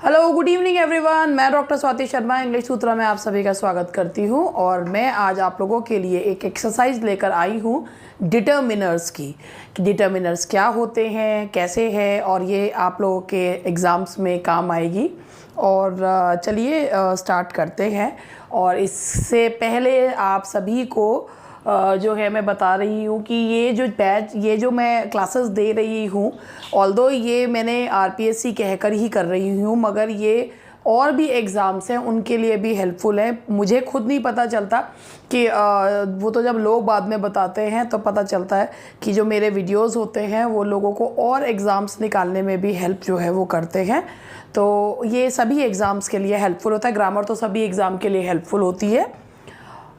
Hello good evening everyone, मैं doctor Swati Sharma English सूत्रा में आप सभी का स्वागत करती हूँ। और मैं आज आप लोगों के लिए एक एक्सरसाइज लेकर आई हूँ डिटर्मिनर्स की, कि डिटर्मिनर्स क्या होते हैं, कैसे है, और ये आप लोगों के एग्ज़ाम्स में काम आएगी। और चलिए स्टार्ट करते हैं। और इससे पहले आप सभी को जो है मैं बता रही हूँ कि ये जो मैं क्लासेस दे रही हूँ, ऑल्दो ये मैंने आरपीएससी कहकर ही कर रही हूँ, मगर ये और भी एग्ज़ाम्स हैं उनके लिए भी हेल्पफुल है। मुझे खुद नहीं पता चलता कि वो तो जब लोग बाद में बताते हैं तो पता चलता है कि जो मेरे वीडियोस होते हैं वो लोगों को और एग्ज़ाम्स निकालने में भी हेल्प जो है वो करते हैं। तो ये सभी एग्ज़ाम्स के लिए हेल्पफुल होता है। ग्रामर तो सभी एग्ज़ाम के लिए हेल्पफुल होती है।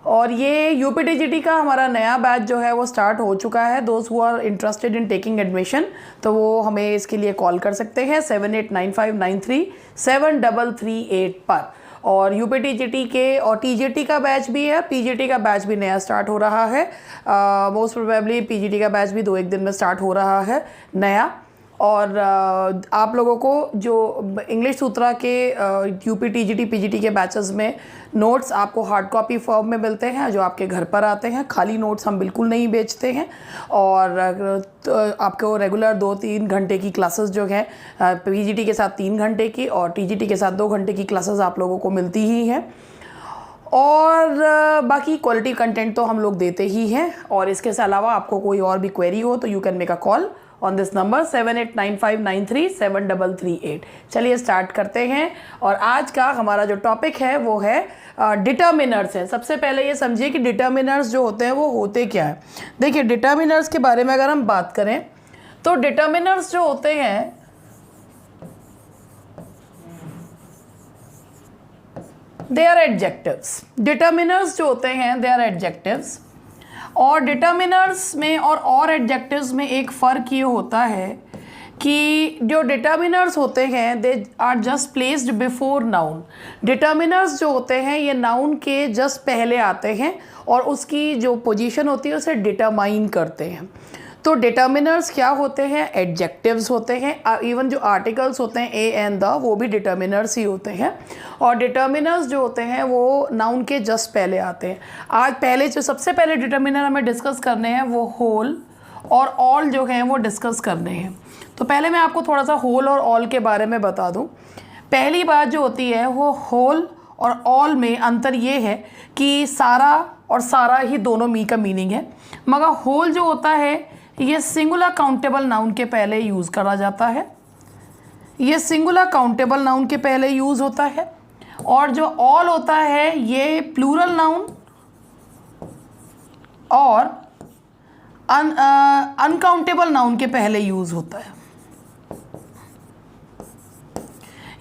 और ये यूपीटीजीटी का हमारा नया बैच जो है वो स्टार्ट हो चुका है। दोस्त who are interested in taking admission, तो वो हमें इसके लिए कॉल कर सकते हैं 7895937338 पर। और यूपीटीजीटी के और टीजीटी का बैच भी है, पीजीटी का बैच भी नया स्टार्ट हो रहा है। मोस्ट प्रोबेबली पीजीटी का बैच भी 2-1 दिन में स्टार्ट हो रहा है नया। और आप लोगों को जो इंग्लिश सूत्रा के यूपी टीजीटी पीजीटी के बैचेस में नोट्स आपको हार्ड कॉपी फॉर्म में मिलते हैं, जो आपके घर पर आते हैं। खाली नोट्स हम बिल्कुल नहीं बेचते हैं। और आपको रेगुलर 2-3 घंटे की क्लासेस जो हैं, पीजीटी के साथ 3 घंटे की और टीजीटी के साथ 2 घंटे की क्लासेस आप लोगों को मिलती ही हैं। और बाकी क्वालिटी कंटेंट तो हम लोग देते ही हैं। और इसके अलावा आपको कोई और भी क्वेरी हो तो you can make a call on this number 7895937338। चलिए स्टार्ट करते हैं। और आज का हमारा जो टॉपिक है वो है डिटर्मिनर्स है। सबसे पहले ये समझिए कि डिटर्मिनर्स जो होते हैं वो होते क्या है। देखिए, डिटर्मिनर्स के बारे में अगर हम बात करें तो डिटर्मिनर्स जो होते हैं दे आर एडजेक्टिव्स। डिटर्मिनर्स जो होते हैं दे आर एडजेक्टिव्स। और डिटर्मिनर्स में और एडजेक्टिव्स में एक फ़र्क ये होता है कि जो डिटर्मिनर्स होते हैं they are just placed before noun. Determiners जो होते हैं ये नाउन के जस्ट पहले आते हैं और उसकी जो पोजीशन होती है उसे डिटरमाइन करते हैं। तो डिटर्मिनर्स क्या होते हैं? एडजेक्टिव्स होते हैं। इवन जो आर्टिकल्स होते हैं ए एंड द, वो भी डिटर्मिनर्स ही होते हैं। और डिटर्मिनर्स जो होते हैं वो नाउन के जस्ट पहले आते हैं। आज पहले जो सबसे पहले डिटर्मिनर हमें डिस्कस करने हैं वो होल और ऑल जो हैं वो डिस्कस करने हैं। तो पहले मैं आपको थोड़ा सा होल और ऑल के बारे में बता दूं। पहली बात जो होती है वो होल और ऑल में अंतर ये है कि सारा और सारा ही दोनों मी का मीनिंग है, मगर होल जो होता है ये सिंगुलर काउंटेबल नाउन के पहले यूज़ करा जाता है। ये सिंगुलर काउंटेबल नाउन के पहले यूज़ होता है। और जो ऑल होता है ये प्लूरल नाउन और अनकाउंटेबल नाउन के पहले यूज़ होता है।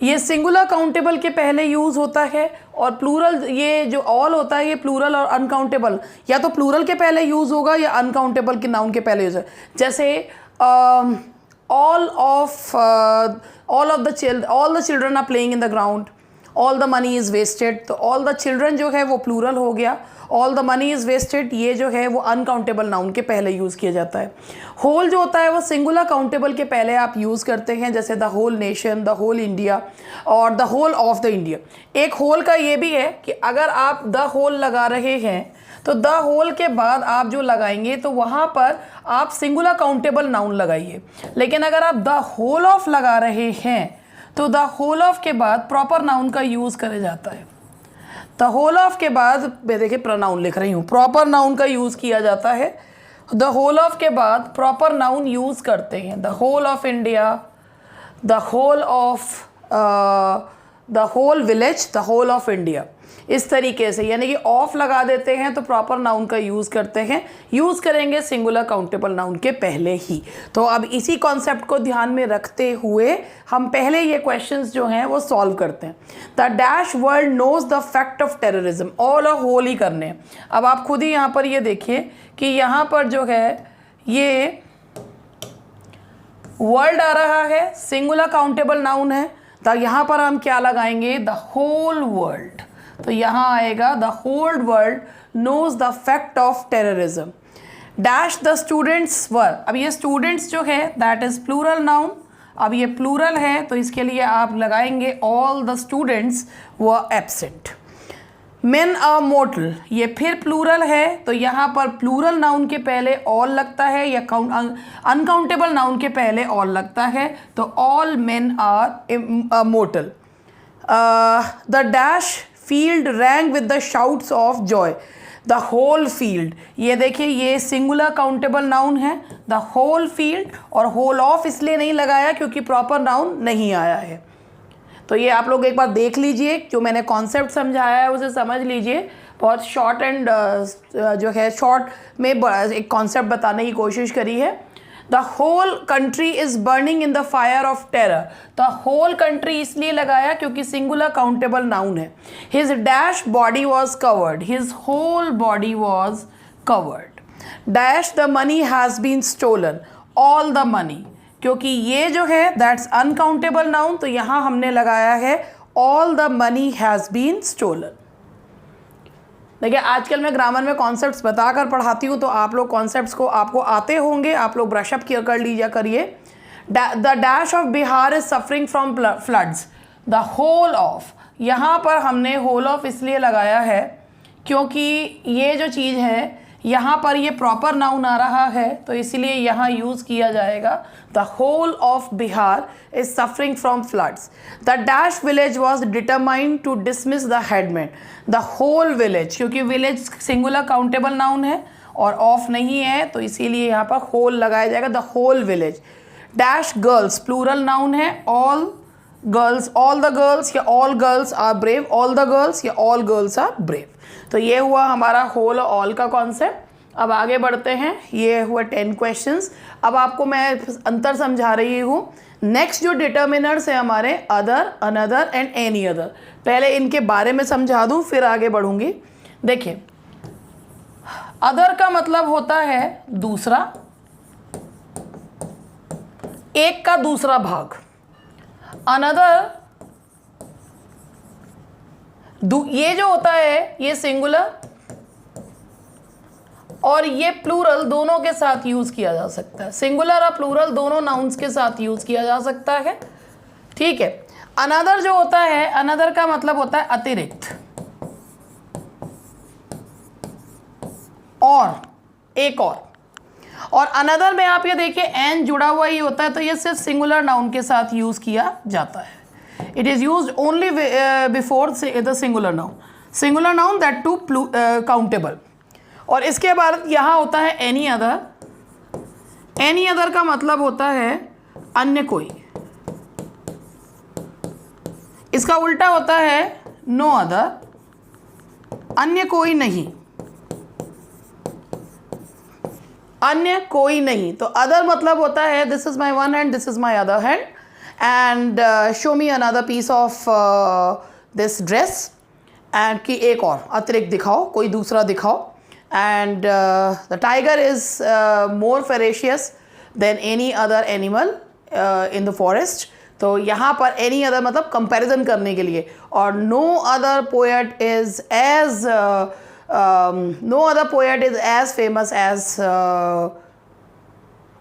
ये सिंगुलर काउंटेबल के पहले यूज़ होता है और प्लूरल, ये जो ऑल होता है ये प्लूरल और अनकाउंटेबल या तो प्लूरल के पहले यूज़ होगा या अनकाउंटेबल के नाउन के पहले यूज़ है। जैसे all the children are playing in the ground, all the money is wasted. तो ऑल द चिल्ड्रन जो है वो प्लूरल हो गया, all the money is wasted ये जो है वो अनकाउंटेबल नाउन के पहले यूज़ किया जाता है। होल जो होता है वो सिंगुलर काउंटेबल के पहले आप यूज़ करते हैं, जैसे the whole nation, the whole India और the whole of the India. एक होल का ये भी है कि अगर आप द होल लगा रहे हैं तो द होल के बाद आप जो लगाएंगे तो वहाँ पर आप सिंगुलर काउंटेबल नाउन लगाइए। लेकिन अगर आप द होल ऑफ लगा रहे हैं तो द होल ऑफ के बाद प्रॉपर नाउन का यूज़ करा जाता है। द होल ऑफ के बाद, मैं देखिए प्रोनाउन लिख रही हूँ, प्रॉपर नाउन का यूज़ किया जाता है। द होल ऑफ के बाद प्रॉपर नाउन यूज़ करते हैं। The whole of India, the whole of the whole village, the whole of India, इस तरीके से। यानी कि ऑफ लगा देते हैं तो प्रॉपर नाउन का यूज़ करते हैं, यूज़ करेंगे सिंगुलर काउंटेबल नाउन के पहले ही। तो अब इसी कॉन्सेप्ट को ध्यान में रखते हुए हम पहले ये क्वेश्चंस जो हैं वो सॉल्व करते हैं। The dash world knows the fact of terrorism, all और होल ही करने हैं। अब आप खुद ही यहाँ पर ये देखिए कि यहाँ पर जो है ये वर्ल्ड आ रहा है, सिंगुलर काउंटेबल नाउन है, तो यहाँ पर हम क्या लगाएंगे? The whole world. तो यहाँ आएगा the whole world knows the fact of terrorism. Dash the students were, अब ये स्टूडेंट्स जो है दैट इज प्लूरल नाउन, अब ये प्लूरल है तो इसके लिए आप लगाएंगे all the students were absent. Men are mortal, ये फिर प्लूरल है तो यहाँ पर प्लूरल नाउन के पहले ऑल लगता है या अनकाउंटेबल नाउन के पहले ऑल लगता है, तो all men are mortal. The dash field rang with the shouts of joy, the whole field, ये देखिए ये सिंगुलर काउंटेबल नाउन है, द होल फील्ड, और होल ऑफ इसलिए नहीं लगाया क्योंकि प्रॉपर नाउन नहीं आया है। तो ये आप लोग एक बार देख लीजिए, जो मैंने कॉन्सेप्ट समझाया है उसे समझ लीजिए। बहुत शॉर्ट एंड जो है शॉर्ट में एक कॉन्सेप्ट बताने की कोशिश करी है। The whole country is burning in the fire of terror, the whole country इसलिए लगाया क्योंकि सिंगुलर काउंटेबल नाउन है। His dash body was covered, his whole body was covered. Dash the money has been stolen, all the money, क्योंकि ये जो है that's uncountable noun, तो यहाँ हमने लगाया है all the money has been stolen. देखिए आजकल मैं ग्रामर में कॉन्सेप्ट्स बताकर पढ़ाती हूँ, तो आप लोग कॉन्सेप्ट्स को आपको आते होंगे, आप लोग ब्रशअप कर लीजिए करिए। The dash of Bihar is suffering from floods, the whole of, यहाँ पर हमने होल ऑफ इसलिए लगाया है क्योंकि ये जो चीज़ है यहाँ पर ये प्रॉपर नाउन आ रहा है, तो इसलिए यहाँ यूज़ किया जाएगा the whole of Bihar is suffering from floods. The dash village was determined to dismiss the headman, the whole village, क्योंकि विलेज सिंगुलर काउंटेबल नाउन है और ऑफ नहीं है, तो इसीलिए यहाँ पर होल लगाया जाएगा, the whole village. Dash girls plural noun है, all girls, all the girls या all girls are brave, all the girls या ऑल गर्ल्स आर ब्रेव। तो ये हुआ हमारा होल ऑल का कॉन्सेप्ट। अब आगे बढ़ते हैं, ये हुआ 10 क्वेश्चंस। अब आपको मैं अंतर समझा रही हूँ। नेक्स्ट जो डिटर्मिनर्स है हमारे other, another and any other, पहले इनके बारे में समझा दूँ फिर आगे बढ़ूंगी। देखिए अदर का मतलब होता है दूसरा, एक का दूसरा भाग। अनदर ये जो होता है ये सिंगुलर और ये प्लूरल दोनों के साथ यूज किया जा सकता है। सिंगुलर और प्लूरल दोनों नाउन्स के साथ यूज किया जा सकता है, ठीक है। अनदर जो होता है, अनदर का मतलब होता है अतिरिक्त, और एक और अनदर में आप ये देखिए एन जुड़ा हुआ ही होता है, तो ये सिर्फ सिंगुलर नाउन के साथ यूज किया जाता है। It is used only before the singular noun that too countable। और इसके बाद यहाँ होता है any other। any other का मतलब होता है अन्य कोई, इसका उल्टा होता है no other, अन्य कोई नहीं, अन्य कोई नहीं। तो other मतलब होता है this is my one hand, this is my other hand, and show me another piece of this dress, and कि एक और अतिरिक्त दिखाओ, कोई दूसरा दिखाओ। and the tiger is more ferocious than any other animal in the forest। तो यहाँ पर any other मतलब कंपैरिजन करने के लिए, और no other poet is as famous as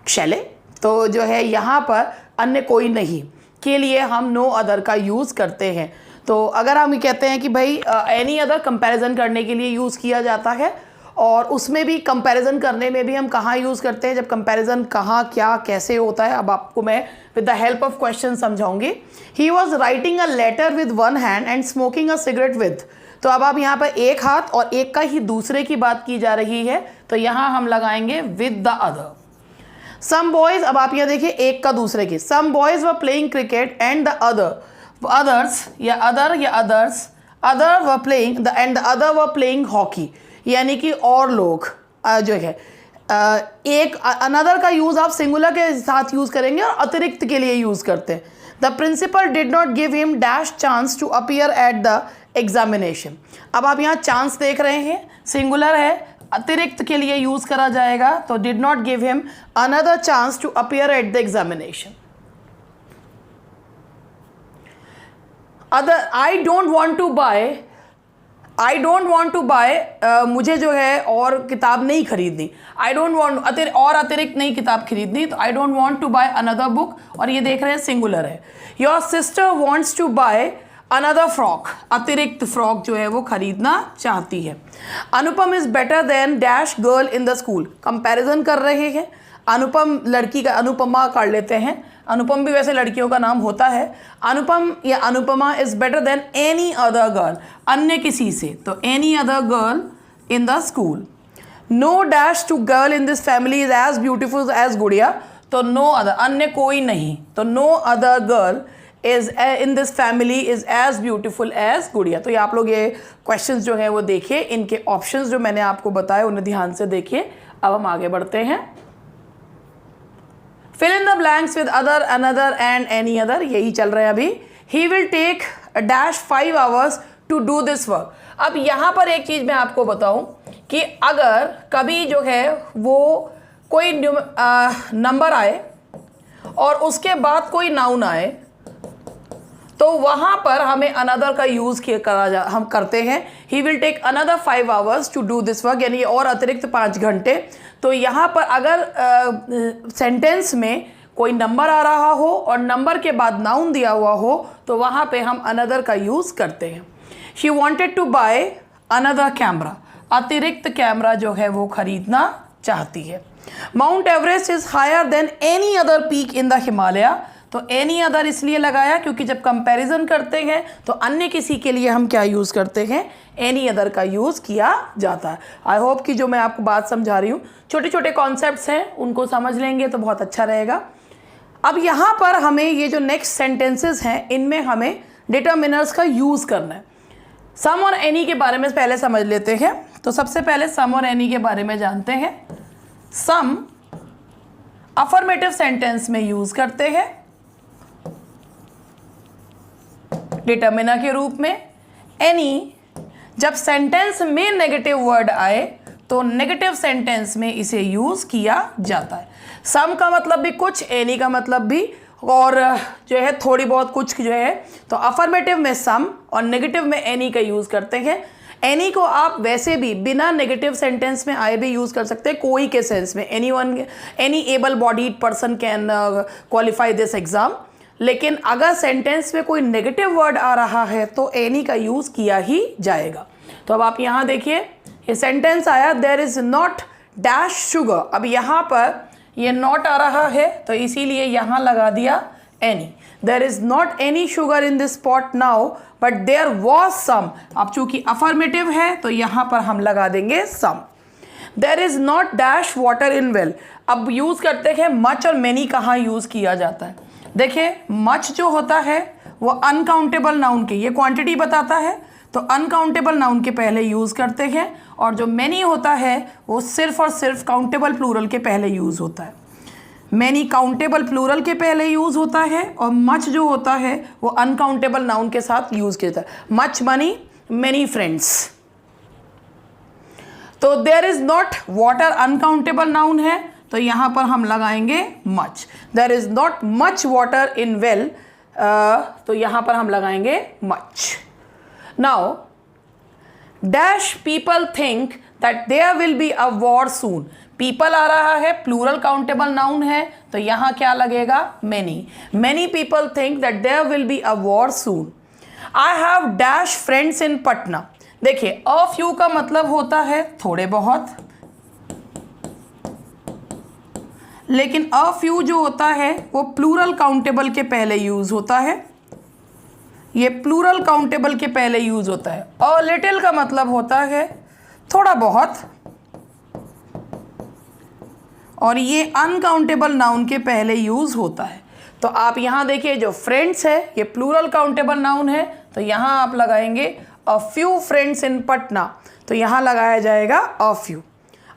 Shelley। तो जो है यहाँ पर अन्य कोई नहीं के लिए हम नो अदर का यूज़ करते हैं। तो अगर हम ये कहते हैं कि भाई एनी अदर कंपैरिजन करने के लिए यूज़ किया जाता है, और उसमें भी कंपैरिजन करने में भी हम कहाँ यूज़ करते हैं, जब कंपैरिजन कहाँ क्या कैसे होता है, अब आपको मैं with the help of question समझाऊंगी। He was writing a letter with one hand and smoking a cigarette with, तो अब आप यहाँ पर एक हाथ और एक का ही दूसरे की बात की जा रही है, तो यहाँ हम लगाएंगे with the other. Some boys, अब आप यहाँ देखिए एक का दूसरे की, some boys were playing cricket and the others या others other were playing and the other were playing hockey, यानी कि और लोग जो है एक अनदर का यूज़ आप सिंगुलर के साथ यूज़ करेंगे और अतिरिक्त के लिए यूज़ करते हैं। The principal did not give him dash chance to appear at the examination. अब आप यहाँ चांस देख रहे हैं, सिंगुलर है, अतिरिक्त के लिए यूज़ करा जाएगा, तो did not give him another chance to appear at the examination. Other, I don't want to buy I don't want to buy, मुझे जो है और किताब नहीं खरीदनी, आई डोंट वॉन्ट और अतिरिक्त नई किताब खरीदनी, तो I don't want to buy another book, और ये देख रहे हैं सिंगुलर है। Your sister wants to buy another frock, अतिरिक्त फ्रॉक जो है वो खरीदना चाहती है। Anupam is better than dash girl in the school, comparison कर रहे हैं। अनुपम लड़की का, अनुपमा कर लेते हैं, अनुपम भी वैसे लड़कियों का नाम होता है। अनुपम या Anupama is better than any other girl, अन्य किसी से, तो any other girl in the school. No dash to girl in this family is as beautiful as Gudiya, तो नो अदर, अन्य कोई नहीं, तो no other girl is in this family is as beautiful as Gudiya. तो ये आप लोग ये क्वेश्चंस जो हैं वो देखिए, इनके ऑप्शंस जो मैंने आपको बताए उन्हें ध्यान से देखिए। अब हम आगे बढ़ते हैं। Fill in the blanks with other, another and any other, यही चल रहे हैं अभी। He will take dash 5 hours to do this work. अब यहाँ पर एक चीज़ मैं आपको बताऊँ कि अगर कभी जो है वो कोई नंबर आए और उसके बाद कोई नाउन आए, तो वहाँ पर हमें अनदर का यूज़ हम करते हैं। He will take another 5 hours to do this work, यानी और अतिरिक्त 5 घंटे। तो यहाँ पर अगर सेंटेंस में कोई नंबर आ रहा हो और नंबर के बाद नाउन दिया हुआ हो, तो वहाँ पे हम अनदर का यूज़ करते हैं। She wanted to buy another camera, अतिरिक्त कैमरा जो है वो खरीदना चाहती है। Mount Everest is higher than any other peak in the Himalaya, तो एनी अदर इसलिए लगाया क्योंकि जब कंपैरिजन करते हैं तो अन्य किसी के लिए हम क्या यूज़ करते हैं, एनी अदर का यूज़ किया जाता है। आई होप कि जो मैं आपको बात समझा रही हूँ, छोटे छोटे कॉन्सेप्ट्स हैं, उनको समझ लेंगे तो बहुत अच्छा रहेगा। अब यहाँ पर हमें ये जो नेक्स्ट सेंटेंसेस हैं, इनमें हमें डिटर्मिनर्स का यूज़ करना है। सम और एनी के बारे में पहले समझ लेते हैं। तो सबसे पहले सम और एनी के बारे में जानते हैं। सम अफर्मेटिव सेंटेंस में यूज़ करते हैं डिटर्मिनर के रूप में। एनी जब सेंटेंस में नेगेटिव वर्ड आए तो नेगेटिव सेंटेंस में इसे यूज़ किया जाता है। सम का मतलब भी कुछ, एनी का मतलब भी, और जो है थोड़ी बहुत कुछ जो है, तो अफर्मेटिव में सम और नेगेटिव में एनी का यूज़ करते हैं। एनी को आप वैसे भी बिना नेगेटिव सेंटेंस में आए भी यूज़ कर सकते हैं, कोई के सेंस में, any able bodied person can qualify this exam. लेकिन अगर सेंटेंस में कोई नेगेटिव वर्ड आ रहा है तो एनी का यूज़ किया ही जाएगा। तो अब आप यहाँ देखिए, ये सेंटेंस आया, there is not dash sugar. अब यहाँ पर ये नॉट आ रहा है तो इसीलिए यहाँ लगा दिया any. There is not any sugar in this pot now but there was some. अब चूंकि अफर्मेटिव है तो यहाँ पर हम लगा देंगे some. There is not dash water in well. अब यूज़ करते हैं मच और मैनी कहाँ यूज़ किया जाता है। देखिए, मच जो होता है वो अनकाउंटेबल नाउन की, ये क्वांटिटी बताता है, तो अनकाउंटेबल नाउन के पहले यूज़ करते हैं। और जो मैनी होता है वो सिर्फ और सिर्फ काउंटेबल प्लूरल के पहले यूज़ होता है। मैनी काउंटेबल प्लूरल के पहले यूज़ होता है, और मच जो होता है वो अनकाउंटेबल नाउन के साथ यूज़ किया जाता है। Much money, many friends. तो there is not water uncountable noun है, तो यहाँ पर हम लगाएंगे much. There is not much water in well, तो यहाँ पर हम लगाएंगे much. Now dash people think that there will be a war soon. People आ रहा है, प्लूरल काउंटेबल नाउन है, तो यहाँ क्या लगेगा, many. Many people think that there will be a war soon. I have dash friends in Patna. देखिए, a few का मतलब होता है थोड़े बहुत, लेकिन अ फ्यू जो होता है वो प्लूरल काउंटेबल के पहले यूज़ होता है। ये प्लूरल काउंटेबल के पहले यूज़ होता है। अ लिटिल का मतलब होता है थोड़ा बहुत, और ये अनकाउंटेबल नाउन के पहले यूज़ होता है। तो आप यहाँ देखिए, जो फ्रेंड्स है ये प्लूरल काउंटेबल नाउन है, तो यहाँ आप लगाएंगे a few friends in Patna, तो यहाँ लगाया जाएगा a few.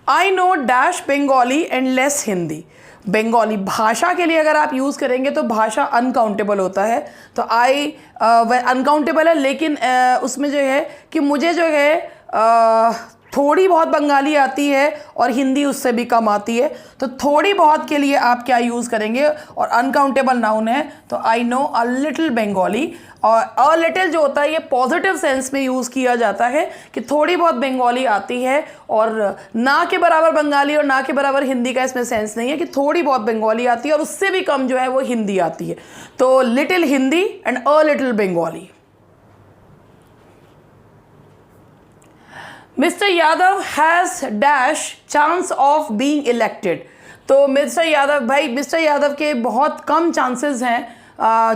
I know dash Bengali and less Hindi. Bengali भाषा के लिए अगर आप यूज़ करेंगे तो भाषा अनकाउंटेबल होता है, तो आई अनकाउंटेबल है, लेकिन उसमें जो है कि मुझे जो है थोड़ी बहुत बंगाली आती है और हिंदी उससे भी कम आती है, तो थोड़ी बहुत के लिए आप क्या यूज़ करेंगे, और अनकाउंटेबल नाउन है तो I know a little Bengali. और अ लिटिल जो होता है ये पॉजिटिव सेंस में यूज़ किया जाता है कि थोड़ी बहुत बंगाली आती है, और ना के बराबर बंगाली और ना के बराबर हिंदी का इसमें सेंस नहीं है, कि थोड़ी बहुत बंगाली आती है और उससे भी कम जो है वो हिंदी आती है। तो little Hindi and a little Bengali. Mister Yadav has dash chance of being elected. तो मिस्टर यादव भाई, मिस्टर यादव के बहुत कम चांसेस हैं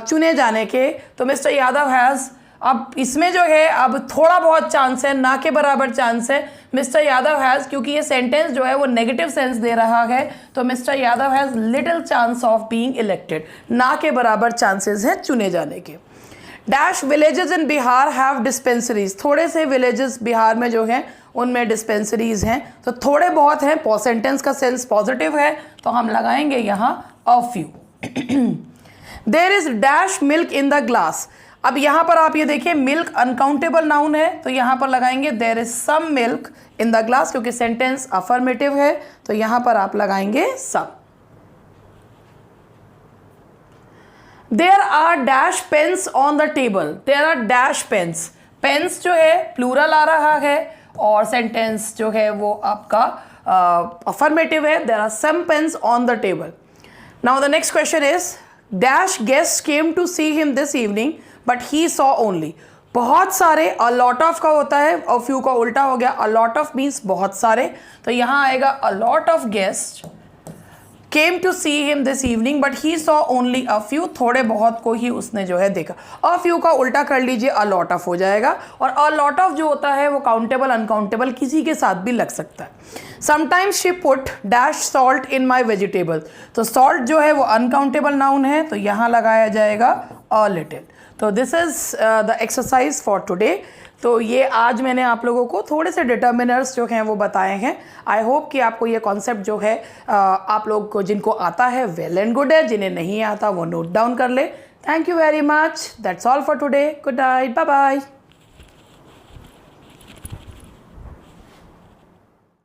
चुने जाने के, तो मिस्टर यादव हैज़, अब इसमें जो है अब थोड़ा बहुत चांस है, ना के बराबर चांस है। मिस्टर यादव हैज़, क्योंकि ये सेंटेंस जो है वो नेगेटिव सेंस दे रहा है, तो mister Yadav has little chance of being elected, ना के बराबर चांसेस हैं चुने जाने के। Dash villages in Bihar have dispensaries. थोड़े से विलेजेस बिहार में जो हैं उनमें डिस्पेंसरीज हैं, तो थोड़े बहुत हैं, सेंटेंस का सेंस पॉजिटिव है, तो हम लगाएंगे यहाँ a few. There is dash milk in the glass. अब यहाँ पर आप ये देखिए, मिल्क अनकाउंटेबल नाउन है, तो यहाँ पर लगाएंगे there is some milk in the glass, क्योंकि सेंटेंस अफर्मेटिव है, तो यहाँ पर आप लगाएंगे some. There are dash pens on the table. There are dash pens, pens जो है प्लूरल आ रहा है और सेंटेंस जो है वो आपका अफर्मेटिव है। There are some pens on the table. Now the next question is dash guest came to see him this evening but he saw only. बहुत सारे, अ लॉट ऑफ का होता है, अ फ्यू का उल्टा हो गया, अ लॉट ऑफ मीन्स बहुत सारे, तो यहाँ आएगा a lot of guest came to see him this evening but he saw only a few, थोड़े बहुत को ही उसने जो है देखा। अ फ्यू का उल्टा कर लीजिए, अ लॉट ऑफ हो जाएगा, और अ लॉट ऑफ जो होता है वो काउंटेबल अनकाउंटेबल किसी के साथ भी लग सकता है। Sometimes she put dash salt in my vegetable. तो सॉल्ट जो है वो अनकाउंटेबल नाउन है, तो यहाँ लगाया जाएगा अ लिटिल। तो this is the exercise for today. तो ये आज मैंने आप लोगों को थोड़े से डिटर्मिनर्स जो हैं वो बताए हैं। आई होप कि आपको ये कॉन्सेप्ट जो है आप लोग को जिनको आता है वेल एंड गुड है, जिन्हें नहीं आता वो नोट डाउन कर ले। Thank you very much, that's all for today, good night, bye bye.